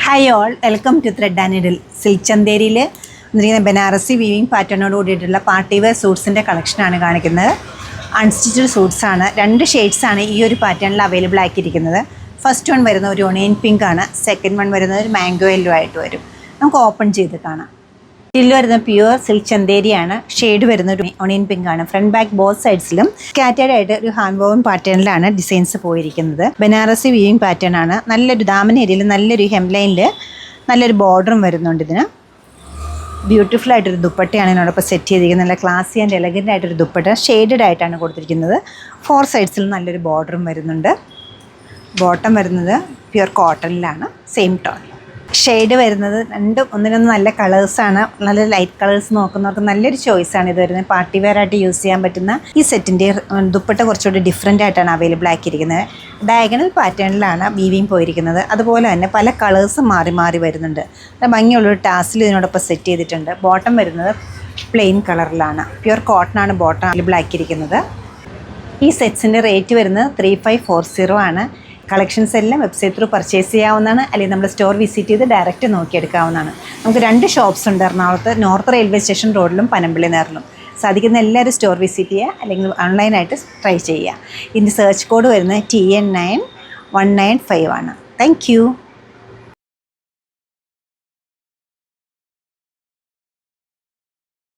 Hi all, welcome to thread and needle. Silk ചന്തേരിയിൽ വന്നിരിക്കുന്ന Banarasi weaving പാറ്റേണോട് കൂടിയിട്ടുള്ള പാർട്ടി വെയർ സൂട്ട്സിൻ്റെ കളക്ഷനാണ് കാണിക്കുന്നത്. അൺസ്റ്റിച്ചഡ് സൂട്ട്സാണ്. 2 ഷെയ്ഡ്സാണ് ഈ ഒരു പാറ്റേണിൽ അവൈലബിൾ ആക്കിയിരിക്കുന്നത്. ഫസ്റ്റ് വൺ വരുന്ന ഒരു ഒണിയൻ പിങ്ക് ആണ്. സെക്കൻഡ് വൺ വരുന്നത് ഒരു മാംഗോ യെല്ലോ ആയിട്ട് വരും. നമുക്ക് ഓപ്പൺ ചെയ്ത് കാണാം. ഇതിൽ വരുന്ന പ്യുവർ സിൽക്ക് ചന്തേരിയാണ്. ഷെയ്ഡ് വരുന്ന ഒരു ഒണിയൻ പിങ്ക് ആണ്. ഫ്രണ്ട് ബാക്ക് ബോത്ത് സൈഡ്സിലും സ്കാറ്റേഡ് ആയിട്ട് ഒരു ഹാൻഡ് വോവൻ പാറ്റേണിലാണ് ഡിസൈൻസ് പോയിരിക്കുന്നത്. ബനാറസി വീവിങ് പാറ്റേൺ ആണ്. നല്ലൊരു ദാമൻ ഏരിയയിൽ നല്ലൊരു ഹെംലൈനിൽ നല്ലൊരു ബോർഡറും വരുന്നുണ്ട്. ഇതിന് ബ്യൂട്ടിഫുൾ ആയിട്ടൊരു ദുപ്പട്ടയാണ് ഇതിനോടൊപ്പം സെറ്റ് ചെയ്തിരിക്കുന്നത്. നല്ല ക്ലാസി ആൻഡ് എലഗൻ്റ് ആയിട്ടൊരു ദുപ്പട്ട ഷെയ്ഡഡ് ആയിട്ടാണ് കൊടുത്തിരിക്കുന്നത്. 4 സൈഡ്സിലും നല്ലൊരു ബോർഡറും വരുന്നുണ്ട്. ബോട്ടം വരുന്നത് പ്യുവർ കോട്ടണിലാണ്. Same tone. ഷെയ്ഡ് വരുന്നത് ഒന്നിനൊന്ന് നല്ല കളേഴ്സാണ്. നല്ല ലൈറ്റ് കളേഴ്സ് നോക്കുന്നവർക്ക് നല്ലൊരു ചോയ്സാണ് ഇത് വരുന്നത്. പാർട്ടി വെയർ ആയിട്ട് യൂസ് ചെയ്യാൻ പറ്റുന്ന ഈ സെറ്റിൻ്റെ ദുപ്പട്ട കുറച്ചുകൂടി ഡിഫറെൻ്റ് ആയിട്ടാണ് അവൈലബിൾ ആക്കിയിരിക്കുന്നത്. ഡയഗണൽ പാറ്റേണിലാണ് വീവിങ് പോയിരിക്കുന്നത്. അതുപോലെ തന്നെ പല കളേഴ്സും മാറി മാറി വരുന്നുണ്ട്. ഭംഗിയുള്ളൊരു ടാസിൽ ഇതിനോടൊപ്പം സെറ്റ് ചെയ്തിട്ടുണ്ട്. ബോട്ടം വരുന്നത് പ്ലെയിൻ കളറിലാണ്. പ്യുവർ കോട്ടണാണ് ബോട്ടം അവൈലബിൾ ആക്കിയിരിക്കുന്നത്. ഈ സെറ്റ്സിൻ്റെ റേറ്റ് വരുന്നത് 3540 ആണ്. കളക്ഷൻസ് എല്ലാം വെബ്സൈറ്റ് ത്രൂ പർച്ചേസ് ചെയ്യാവുന്നതാണ്, അല്ലെങ്കിൽ നമ്മുടെ സ്റ്റോർ വിസിറ്റ് ചെയ്ത് ഡയറക്റ്റ് നോക്കിയെടുക്കാവുന്നതാണ്. നമുക്ക് 2 ഷോപ്സ് ഉണ്ട് എറണാകുളത്ത്. നോർത്ത് റെയിൽവേ സ്റ്റേഷൻ റോഡിലും പനമ്പള്ളി നേറിലും. സാധിക്കുന്ന എല്ലാവരും സ്റ്റോർ വിസിറ്റ് ചെയ്യുക, അല്ലെങ്കിൽ ഓൺലൈനായിട്ട് ട്രൈ ചെയ്യുക. ഇതിൻ്റെ സെർച്ച് കോഡ് വരുന്നത് TN9195 ആണ്. Thank you.